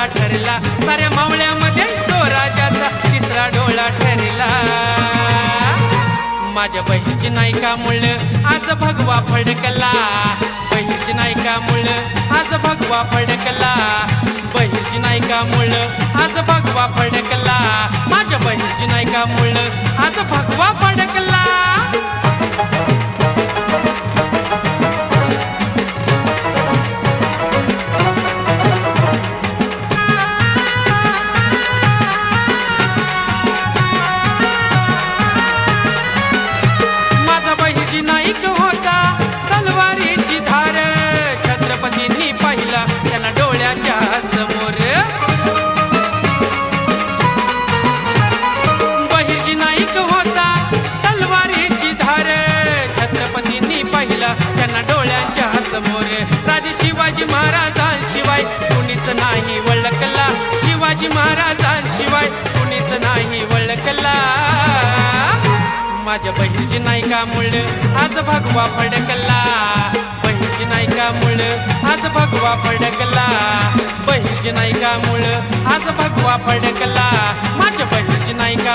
डोळा ठरला, साऱ्या मावळ्यामध्ये स्वराजाचा तिसरा डोळा ठरला. माझ्या बहिरची नायिका मुळ आज भगवा फडकला, बहिरची नायिका मुळ आज भगवा फडकला, बहिरची नायिका मुळ आज भगवा फडकला, माझ्या बहिरची नायिका मुळ आज भगवा फडकला. नाईक होता तलवारीची धार, छत्रपतींनी पाहिला त्यांना डोळ्याच्या समोर. बहिर्जी नाईक होता तलवारीची धार, छत्रपतींनी पाहिला त्यांना डोळ्याच्या समोर. राजे शिवाजी महाराजांशिवाय कुणीच नाही ओळखला, शिवाजी महाराजांशिवाय कुणीच नाही ओळखला. माझ्या बहिरची नायिका मुळ आज भगवा फडकला, बहिरची नायिका मुळ आज भगवा फडकला, बहिरची नायिका मुळ आज भगवा फडकला, माझ्या बहिरची नायिका